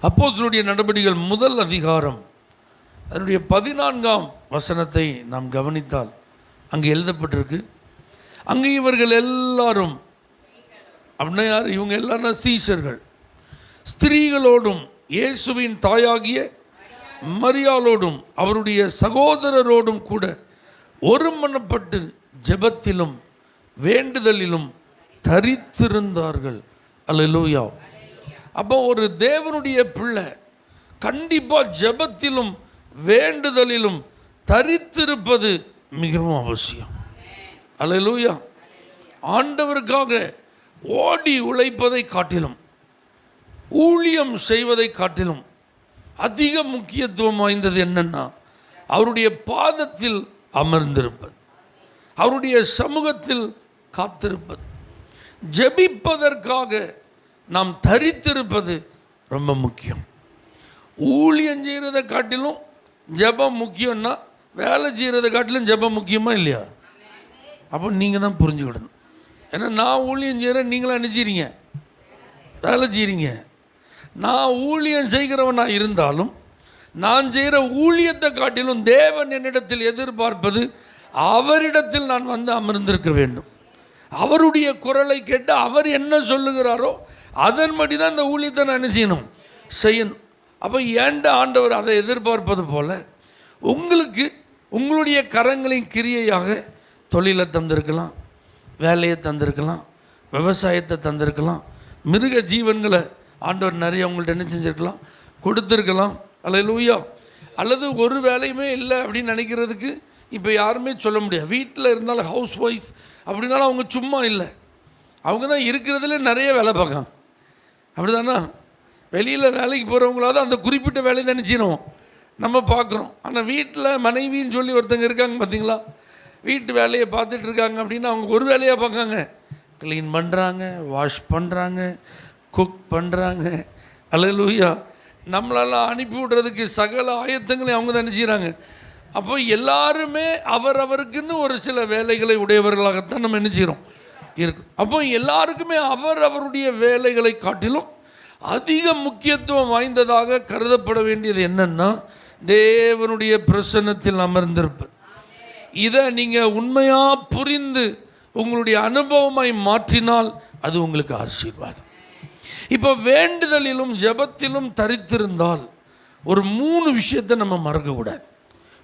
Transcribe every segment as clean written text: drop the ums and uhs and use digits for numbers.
அப்போஸ்தலருடைய நடபடிகள் முதல் அதிகாரம் அதனுடைய 14ஆம் வசனத்தை நாம் கவனித்தால் அங்கே எழுதப்பட்டிருக்கு. அங்கே இவர்கள் எல்லாரும் அப்படின்னா யார்? இவங்க எல்லாரும் சீஷர்கள் ஸ்திரீகளோடும் இயேசுவின் தாயாகிய மரியாளோடும் அவருடைய சகோதரரோடும் கூட ஒருமனப்பட்டு ஜெபத்திலும் வேண்டுதலிலும் தரித்திருந்தார்கள். அல்லேலூயா. அப்போ ஒரு தேவனுடைய பிள்ளை கண்டிப்பாக ஜெபத்திலும் வேண்டுதலிலும் தரித்திருப்பது மிகவும் அவசியம். அல்லேலூயா. ஆண்டவருக்காக ஓடி உழைப்பதை காட்டிலும் ஊழியம் செய்வதை காட்டிலும் அதிக முக்கியத்துவம் வாய்ந்தது என்னன்னா அவருடைய பாதத்தில் அமர்ந்திருப்பது, அவருடைய சமூகத்தில் காத்திருப்பது, ஜெபிப்பதற்காக நாம் தரித்திருப்பது ரொம்ப முக்கியம். ஊழியம் செய்கிறத காட்டிலும் ஜெபம் முக்கியம்னா வேலை செய்கிறத காட்டிலும் ஜெபம் முக்கியமா இல்லையா? அப்போ நீங்கள் தான் புரிஞ்சுக்கிடணும். ஏன்னா நான் ஊழியம் செய்கிறேன், நீங்களாம் நினைச்சிறீங்க வேலை செய்கிறீங்க. நான் ஊழியம் செய்கிறவனாக இருந்தாலும் நான் செய்கிற ஊழியத்தை காட்டிலும் தேவன் என்னிடத்தில் எதிர்பார்ப்பது அவரிடத்தில் நான் வந்து அமர்ந்திருக்க வேண்டும். அவருடைய குரலை கேட்டு அவர் என்ன சொல்லுகிறாரோ அதன்படி தான் இந்த ஊழியத்தை நான் என்ன செய்யணும். அப்போ ஏண்ட ஆண்டவர் அதை எதிர்பார்ப்பது போல உங்களுக்கு உங்களுடைய கரங்களின் கிரியையாக தொழிலை தந்திருக்கலாம், வேலையை தந்திருக்கலாம், விவசாயத்தை தந்திருக்கலாம், மிருக ஜீவன்களை ஆண்டவர் நிறைய உங்கள்கிட்ட என்ன செஞ்சுருக்கலாம், கொடுத்துருக்கலாம். அல்லேலூயா. அல்லது ஒரு வேலையுமே இல்லை அப்படின்னு நினைக்கிறதுக்கு இப்போ யாருமே சொல்ல முடியாது. வீட்டில் இருந்தாலும் ஹவுஸ் ஒய்ஃப் அப்படின்னாலும் அவங்க சும்மா இல்லை, அவங்க தான் இருக்கிறதுல நிறைய வேலை பார்க்காங்க. அப்படி தானே? வெளியில் வேலைக்கு போகிறவங்களாவது அந்த குறிப்பிட்ட வேலையை தான் நினச்சிடும் நம்ம பார்க்குறோம். ஆனால் வீட்டில் மனைவின்னு சொல்லி ஒருத்தங்க இருக்காங்க பார்த்தீங்களா, வீட்டு வேலையை பார்த்துட்டு இருக்காங்க அப்படின்னா அவங்க ஒரு வேலையாக பார்க்காங்க. க்ளீன் பண்ணுறாங்க, வாஷ் பண்ணுறாங்க, குக் பண்ணுறாங்க. அல்லேலூயா. நம்மளெல்லாம் அனுப்பி விடுறதுக்கு சகல ஆயத்தங்களையும் அவங்க தான் நினைச்சிக்கிறாங்க. அப்போ எல்லாருமே அவருக்குன்னு ஒரு சில வேலைகளை உடையவர்களாகத்தான் நம்ம நினைச்சிக்கிறோம் இருக்கு. அப்போ எல்லாருக்குமே அவருடைய வேலைகளை காட்டிலும் அதிக முக்கியத்துவம் வாய்ந்ததாக கருதப்பட வேண்டியது என்னன்னா தேவனுடைய பிரசன்னத்தில் அமர்ந்திருப்பது. இதை நீங்கள் உண்மையாக புரிந்து உங்களுடைய அனுபவமாய் மாற்றினால் அது உங்களுக்கு ஆசீர்வாதம். இப்போ வேண்டுதலிலும் ஜெபத்திலும் தரித்திருந்தால் ஒரு 3 விஷயத்தை நம்ம மறக்கக்கூடாது.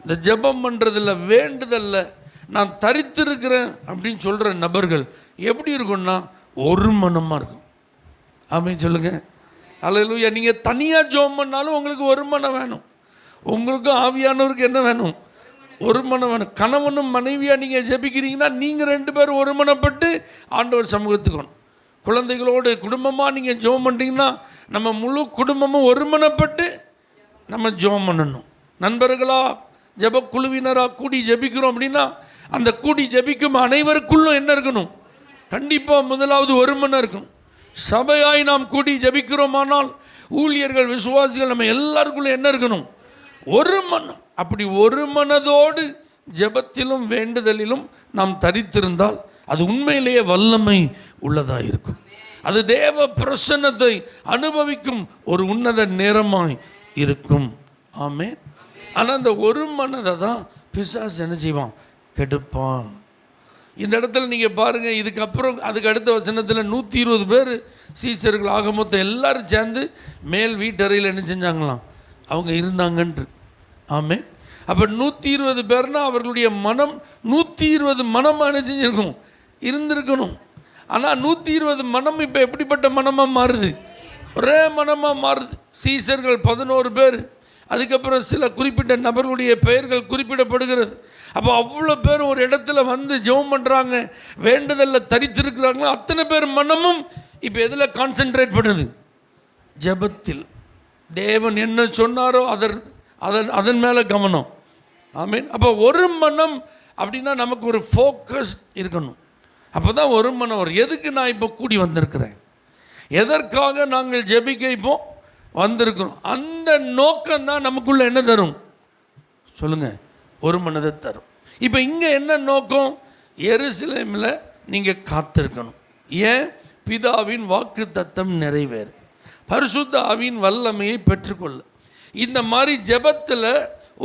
இந்த ஜெபம் பண்ணுறதில்ல, வேண்டுதலில் நான் தரித்திருக்கிறேன் அப்படின்னு சொல்கிற நபர்கள் எப்படி இருக்கும்னா ஒரு மனமாக இருக்கும். ஆமென் சொல்லுங்கள். அல்லேலூயா. நீங்கள் தனியாக ஜெபம் பண்ணாலும் உங்களுக்கு ஒரு மனம் வேணும். உங்களுக்கும் ஆவியானவருக்கு என்ன வேணும்? ஒரு மனம் வேணும். கணவனும் மனைவியாக நீங்கள் ஜெபிக்கிறீங்கன்னா நீங்கள் 2 பேரும் ஒரு மனப்பட்டு ஆண்டவர் சமூகத்துக்கு வரணும். குழந்தைகளோடு குடும்பமாக நீங்கள் ஜெபம் பண்ணிட்டீங்கன்னா நம்ம முழு குடும்பமும் ஒருமனப்பட்டு நம்ம ஜெபம் பண்ணணும். நண்பர்களா ஜெப குழுவினராக கூடி ஜெபிக்கிறோம் அப்படின்னா அந்த கூடி ஜெபிக்கும் அனைவருக்குள்ளும் என்ன இருக்கணும்? கண்டிப்பாக முதலாவது ஒருமனம் இருக்கணும். சபையாய் நாம் கூடி ஜெபிக்கிறோமானால் ஊழியர்கள், விசுவாசிகள், நம்ம எல்லாருக்குள்ளும் என்ன இருக்கணும்? ஒரு மனம். அப்படி ஒரு மனதோடு ஜெபத்திலும் வேண்டுதலிலும் நாம் தரித்திருந்தால் அது உண்மையிலேயே வல்லமை உள்ளதாக இருக்கும். அது தேவ பிரசன்னத்தை அனுபவிக்கும் ஒரு உன்னத நேரமாய் இருக்கும். ஆமென். ஆனால் அந்த ஒரு மனதை தான் பிசாசு என்ன செய்வான்? கெடுப்பான். இந்த இடத்துல நீங்கள் பாருங்கள், இதுக்கப்புறம் அதுக்கு அடுத்த வசனத்தில் 120 பேர் சீசர்கள் ஆக மொத்தம் எல்லாரும் சேர்ந்து மேல் வீட்டறையில் என்ன செஞ்சாங்களாம்? அவங்க இருந்தாங்கன்று. ஆமென். அப்போ 120 பேர்னா அவர்களுடைய மனம் 120 மனமாக என்ன செஞ்சிருக்கும்? இருந்திருக்கணும். ஆனால் 120 மனம் இப்போ எப்படிப்பட்ட மனமாக மாறுது? ஒரே மனமாக மாறுது. சீசர்கள் 11 பேர், அதுக்கப்புறம் சில குறிப்பிட்ட நபர்களுடைய பெயர்கள் குறிப்பிடப்படுகிறது. அப்போ அவ்வளோ பேர் ஒரு இடத்துல வந்து ஜெபம் பண்ணுறாங்க, வேண்டுதலில் தரித்திருக்கிறாங்களோ அத்தனை பேர் மனமும் இப்போ எதில் கான்சென்ட்ரேட் பண்ணுது? ஜெபத்தில். தேவன் என்ன சொன்னாரோ அதன் மேலே கவனம். ஆமீன். அப்போ ஒரு மனம் அப்படின்னா நமக்கு ஒரு ஃபோக்கஸ் இருக்கணும். அப்போ தான் ஒரு மனம் வரும். எதுக்கு நான் இப்போ கூடி வந்திருக்கிறேன், எதற்காக நாங்கள் ஜெபிக்க இப்போ வந்திருக்கிறோம், அந்த நோக்கம்தான் நமக்குள்ள என்ன தரும் சொல்லுங்கள்? ஒரு மனதை தரும். இப்போ இங்கே என்ன நோக்கம்? எருசலேமில் நீங்கள் காத்திருக்கணும். ஏன்? பிதாவின் வாக்கு தத்தம் நிறைவேறு. பரிசுத்த ஆவியின் வல்லமையை பெற்றுக்கொள்ள. இந்த மாதிரி ஜெபத்தில்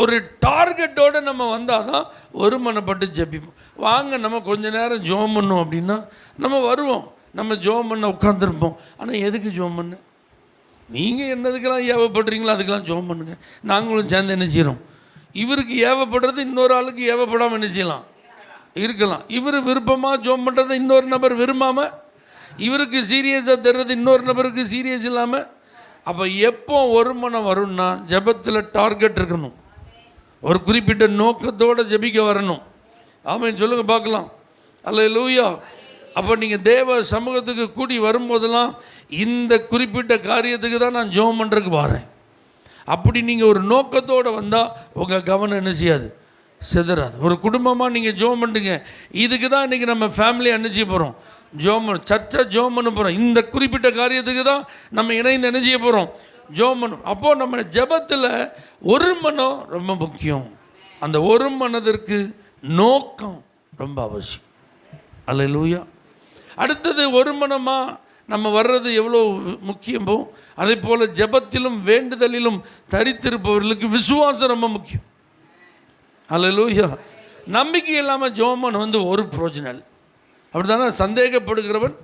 ஒரு டார்கெட்டோடு நம்ம வந்தால் தான் ஒருமனப்பட்டு ஜெபிப்போம். வாங்க நம்ம கொஞ்ச நேரம் ஜெபம் பண்ணோம் அப்படின்னா நம்ம வருவோம், நம்ம ஜெபம் பண்ண உட்காந்துருப்போம். ஆனால் எதுக்கு ஜெபம் பண்ணு? நீங்கள் என்னதுக்கெல்லாம் ஏவப்படுறீங்களோ அதுக்கெல்லாம் ஜெபம் பண்ணுங்கள். நாங்களும் சேர்ந்து என்ன செய்கிறோம்? இவருக்கு ஏவப்படுறது இன்னொரு ஆளுக்கு ஏவப்படாமல் என்ன செய்யலாம்? இருக்கலாம். இவர் விருப்பமாக ஜெபம் பண்ணுறதை இன்னொரு நபர் விரும்பாமல், இவருக்கு சீரியஸாக தர்றது இன்னொரு நபருக்கு சீரியஸ் இல்லாமல். அப்போ எப்போ ஒரு மனம் வரும்னா ஜெபத்தில் டார்கெட் இருக்கணும், ஒரு குறிப்பிட்ட நோக்கத்தோடு ஜெபிக்க வரணும். ஆமென் சொல்லுங்கள் பார்க்கலாம். அல்லேலூயா. அப்போ நீங்கள் தேவ சமூகத்துக்கு கூடி வரும்போதெல்லாம் இந்த குறிப்பிட்ட காரியத்துக்கு தான் நான் ஜெபம் பண்ணுறதுக்கு வரேன். அப்படி நீங்கள் ஒரு நோக்கத்தோடு வந்தால் உங்கள் கவனம் என்ன செய்யாது? சிதறாது. ஒரு குடும்பமாக நீங்கள் ஜெபம் பண்ணுங்க. இதுக்கு தான் இன்றைக்கி நம்ம ஃபேமிலியை என்ன செய்ய போகிறோம்? ஜெபம் சர்ச்சை ஜெபம் பண்ண போகிறோம். இந்த குறிப்பிட்ட காரியத்துக்கு தான் நம்ம இணைந்து என்ன செய்ய போகிறோம்? ஜெபம் பண்ணணும். அப்போது நம்ம ஜெபத்தில் ஒரு மனம் ரொம்ப முக்கியம். அந்த ஒரு மனதிற்கு நோக்கம் ரொம்ப அவசியம். அல்லேலூயா. அடுத்தது ஒரு மனமாக நம்ம வர்றது எவ்வளோ முக்கியமோ அதே போல் ஜெபத்திலும் வேண்டுதலிலும் தரித்திருப்பவர்களுக்கு விசுவாசம் ரொம்ப முக்கியம். அல்லேலூயா. நம்பிக்கை இல்லாமல் ஜெபம் ஒரு பிரோஜனம். அப்படி தானே? சந்தேகப்படுகிறவன்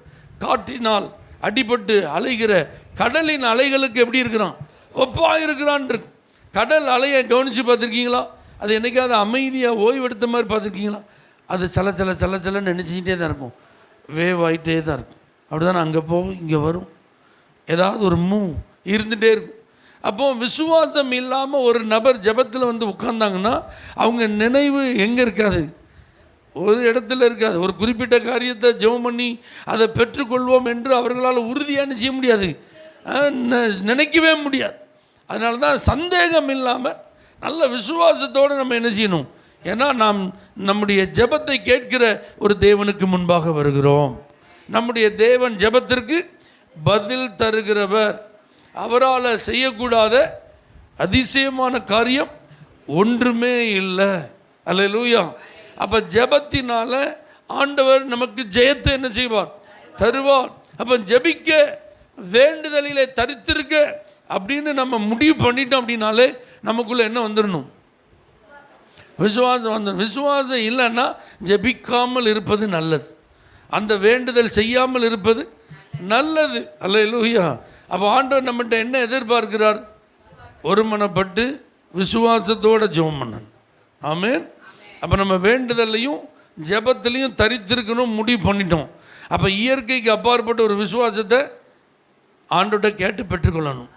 காற்றினால் அடிபட்டு அலைகிற கடலின் அலைகளுக்கு எப்படி இருக்கிறான்? ஒப்பாக இருக்கிறான். கடல் அலையை கவனித்து பார்த்துருக்கீங்களா? அது என்றைக்காவது அமைதியாக ஓய்வெடுத்த மாதிரி பார்த்துருக்கீங்களா? அது சலன்னு நினச்சிக்கிட்டே தான் இருக்கும், வேவ் ஆகிட்டே தான் இருக்கும். அப்படி தானே? அங்கே போகும், இங்கே வரும், ஏதாவது ஒரு மூவ் இருந்துகிட்டே இருக்கும். அப்போது விசுவாசம் இல்லாமல் ஒரு நபர் ஜெபத்தில் உட்கார்ந்தாங்கன்னா அவங்க நினைவு எங்கே இருக்காது? ஒரு இடத்துல இருக்காது. ஒரு குறிப்பிட்ட காரியத்தை ஜெபம் பண்ணி அதை பெற்றுக்கொள்வோம் என்று அவர்களால் உறுதியாக செய்ய முடியாது, நினைக்கவே முடியாது. அதனால தான் சந்தேகம் இல்லாமல் நல்ல விசுவாசத்தோடு நம்ம என்ன செய்யணும்? ஏன்னா நாம் நம்முடைய ஜெபத்தை கேட்கிற ஒரு தேவனுக்கு முன்பாக வருகிறோம். நம்முடைய தேவன் ஜெபத்திற்கு பதில் தருகிறவர். அவரால் செய்யக்கூடாத அதிசயமான காரியம் ஒன்றுமே இல்லை. அல்லேலூயா. அப்போ ஜெபத்தினால ஆண்டவர் நமக்கு ஜெயத்தை என்ன செய்வார்? தருவார். அப்போ ஜெபிக்க வேண்டுதலிலே தரித்திருக்க அப்படின்னு நம்ம முடிவு பண்ணிட்டோம் அப்படின்னாலே நமக்குள்ளே என்ன வந்துடணும்? விசுவாசம் வந்துடும். விசுவாசம் இல்லைன்னா ஜெபிக்காமல் இருப்பது நல்லது, அந்த வேண்டுதல் செய்யாமல் இருப்பது நல்லது. அல்லேலூயா. அப்போ ஆண்டவர் நம்மகிட்ட என்ன எதிர்பார்க்கிறார்? ஒருமனப்பட்டு விசுவாசத்தோடு ஜெபம் பண்ணணும். ஆமென். அப்போ நம்ம வேண்டுதலையும் ஜெபத்திலையும் தரித்திருக்கணும் முடிவு பண்ணிட்டோம். அப்போ இயற்கைக்கு அப்பாற்பட்ட ஒரு விசுவாசத்தை ஆண்டோட்ட கேட்டு பெற்றுக்கொள்ளணும்.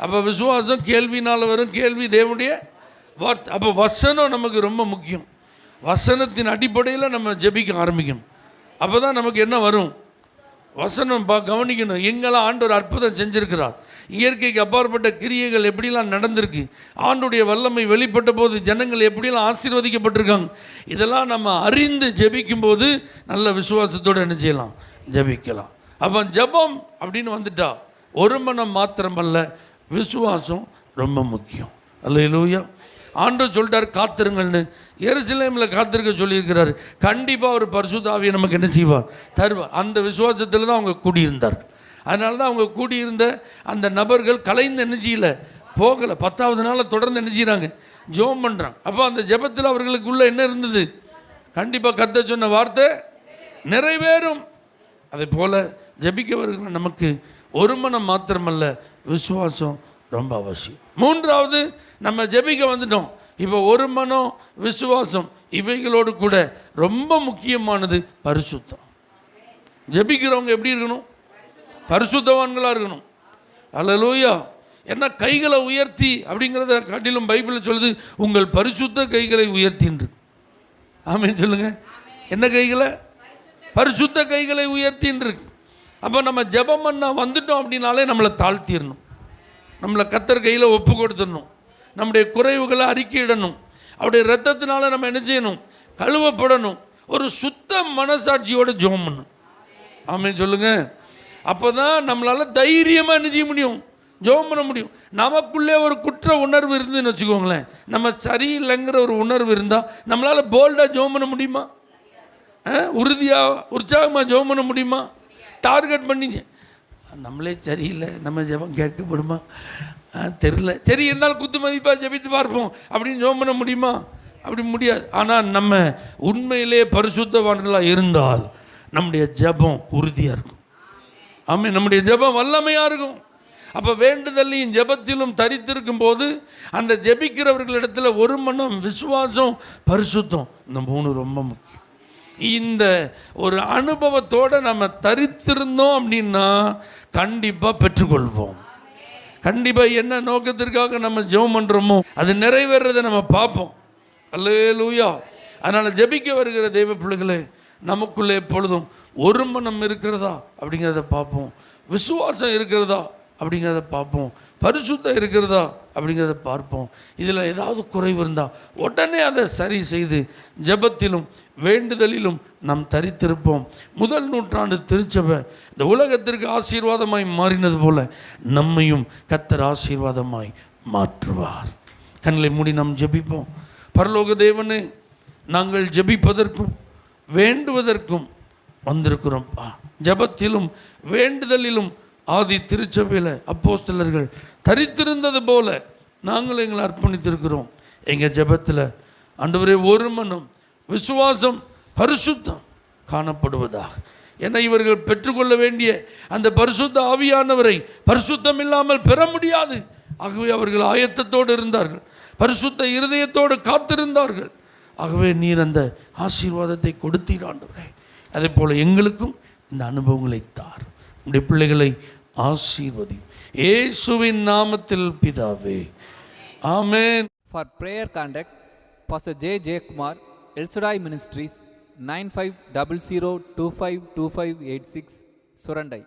அப்போ விசுவாசம் கேள்வினால் வரும், கேள்வி தேவனுடைய வார்த்தை. அப்போ வசனம் நமக்கு ரொம்ப முக்கியம். வசனத்தின் அடிப்படையில் நம்ம ஜெபிக்க ஆரம்பிக்கணும். அப்போ தான் நமக்கு என்ன வரும்? வசனம் கவனிக்கணும். எங்கெல்லாம் ஆண்டவர் அற்புதம் செஞ்சுருக்கிறார், இயற்கைக்கு அப்பாற்பட்ட கிரியைகள் எப்படிலாம் நடந்திருக்கு, ஆண்டுடைய வல்லமை வெளிப்பட்ட போது ஜனங்கள் எப்படிலாம் ஆசீர்வதிக்கப்பட்டிருக்காங்க, இதெல்லாம் நம்ம அறிந்து ஜெபிக்கும்போது நல்ல விசுவாசத்தோடு என்ன செய்யலாம்? ஜெபிக்கலாம். அப்போ ஜெபம் அப்படின்னு வந்துட்டா ஒரு மனம் மாத்திரமல்ல, விசுவாசம் ரொம்ப முக்கியம். அல்லேலூயா. ஆண்டவர் சொல்லிட்டார் காத்திருங்கள்னு. எருசலேமில் காத்திருக்க சொல்லியிருக்கிறாரு. கண்டிப்பாக ஒரு பரிசுத்த ஆவியை நமக்கு என்ன செய்வார்? தருவார். அந்த விசுவாசத்தில் தான் அவங்க கூடியிருந்தார்கள். அதனால தான் அவங்க கூடியிருந்த அந்த நபர்கள் கலைந்து என்ன செய்யலை? போகலை. 10வது நாளில் தொடர்ந்து என்ன செய்கிறாங்க? ஜெபம் பண்ணுறாங்க. அப்போ அந்த ஜெபத்தில் அவர்களுக்குள்ளே என்ன இருந்தது? கண்டிப்பாக கர்த்தர் சொன்ன வார்த்தை நிறைவேறும். அதே போல் ஜெபிக்க வருகிற நமக்கு ஒரு மனம் மாத்திரமல்ல, விசுவாசம் ரொம்ப அவசியம். 3வது, நம்ம ஜெபிக்க வந்துட்டோம். இப்போ ஒரு மனம், விசுவாசம், இவைகளோடு கூட ரொம்ப முக்கியமானது பரிசுத்தம். ஜெபிக்கிறவங்க எப்படி இருக்கணும்? பரிசுத்தவான்களாக இருக்கணும். அல்லேலூயா. ஏன்னா கைகளை உயர்த்தி அப்படிங்கிறத காட்டிலும் பைபிளில் சொல்லுது, உங்கள் பரிசுத்த கைகளை உயர்த்தின்று. ஆமென் சொல்லுங்கள். என்ன கைகளை? பரிசுத்த கைகளை உயர்த்தின்று. அப்போ நம்ம ஜெபம் பண்ண வந்துட்டோம் அப்படின்னாலே நம்மளை தாழ்த்திடணும், நம்மளை கர்த்தர் கையில் ஒப்பு கொடுத்துடணும், நம்முடைய குறைவுகளை அறிக்கையிடணும். அவருடைய இரத்தத்தினால நம்ம என்ன செய்யணும்? கழுவப்படணும். ஒரு சுத்த மனசாட்சியோடு ஜெபம் பண்ணணும். ஆமென் சொல்லுங்கள். அப்போ தான் நம்மளால் தைரியமாக என்ன செய்ய முடியும்? ஜெபம் பண்ண முடியும். நமக்குள்ளே ஒரு குற்ற உணர்வு இருந்துன்னு வச்சுக்கோங்களேன், நம்ம சரியில்லைங்கிற ஒரு உணர்வு இருந்தால் நம்மளால் போல்டாக ஜெபம் பண்ண முடியுமா? உறுதியாக உற்சாகமாக ஜெபம் பண்ண முடியுமா? டார்கெட் பண்ணி நம்மளே சரியில்லை, நம்ம ஜெபம் கேட்கப்படுமா தெரில, சரி இருந்தாலும் குத்து மதிப்பாக ஜெபித்து பார்ப்போம் அப்படின்னு ஜெபம் பண்ண முடியுமா? அப்படி முடியாது. ஆனால் நம்ம உண்மையிலே பரிசுத்தவான்களாக இருந்தால் நம்முடைய ஜெபம் உறுதியாக இருக்கும். ஆமாம், நம்முடைய ஜெபம் வல்லமையாக இருக்கும். அப்போ வேண்டுதலையும் ஜெபத்திலும் தரித்திருக்கும் போது அந்த ஜெபிக்கிறவர்களிடத்தில் ஒரு மனம், விசுவாசம், பரிசுத்தம், இந்த 3 ரொம்ப முக்கியம். இந்த ஒரு அனுபவத்தோடு நம்ம தரித்திருந்தோம் அப்படின்னா கண்டிப்பாக பெற்றுக்கொள்வோம். கண்டிப்பாக என்ன நோக்கத்திற்காக நம்ம ஜெபம் பண்ணுறோமோ அது நிறைவேறதை நம்ம பார்ப்போம். அல்லேலூயா. அதனால் ஜெபிக்க வருகிற தெய்வ பிள்ளைகளே, நமக்குள்ளே எப்பொழுதும் ஒரு மனம் இருக்கிறதா அப்படிங்கிறத பார்ப்போம், விசுவாசம் இருக்கிறதா அப்படிங்கிறத பார்ப்போம், பரிசுத்தம் இருக்கிறதா அப்படிங்கிறத பார்ப்போம். இதில் ஏதாவது குறைவு இருந்தால் உடனே அதை சரி செய்து ஜெபத்திலும் வேண்டுதலிலும் நாம் தரித்திருப்போம். முதல் நூற்றாண்டு திருச்சபை இந்த உலகத்திற்கு ஆசீர்வாதமாய் மாறினது போல நம்மையும் கர்த்தர் ஆசீர்வாதமாய் மாற்றுவார். கண்களை மூடி நாம் ஜெபிப்போம். பரலோக தேவனே, நாங்கள் ஜெபிப்பதற்கும் வேண்டுவதற்கும் வந்திருக்கிறோம்ப்பா. ஜெபத்திலும் வேண்டுதலிலும் ஆதி திருச்சபையில் அப்போஸ்தலர்கள் தரித்திருந்தது போல நாங்கள் எங்களை அர்ப்பணித்திருக்கிறோம். எங்கள் ஜெபத்தில் ஆண்டவரே ஒரு மனம், விசுவாசம், பரிசுத்தம் காணப்படுவதாக. ஏன்னா இவர்கள் பெற்றுக்கொள்ள வேண்டிய அந்த பரிசுத்த ஆவியானவரை பரிசுத்தம் இல்லாமல் பெற முடியாது. ஆகவே அவர்கள் ஆயத்தத்தோடு இருந்தார்கள், பரிசுத்த இருதயத்தோடு காத்திருந்தார்கள். ஆகவே நீர் அந்த ஆசீர்வாதத்தை கொடுத்தீர் ஆண்டவரே. அதே போல் எங்களுக்கும் இந்த அனுபவங்களை தார். உடைய பிள்ளைகளை ஆசீர்வதி, இயேசுவின் நாமத்தில் பிதாவே, ஆமென். For prayer contact, Pastor J. Kumar, El Shaddai Ministries, 9500252586, Surandai.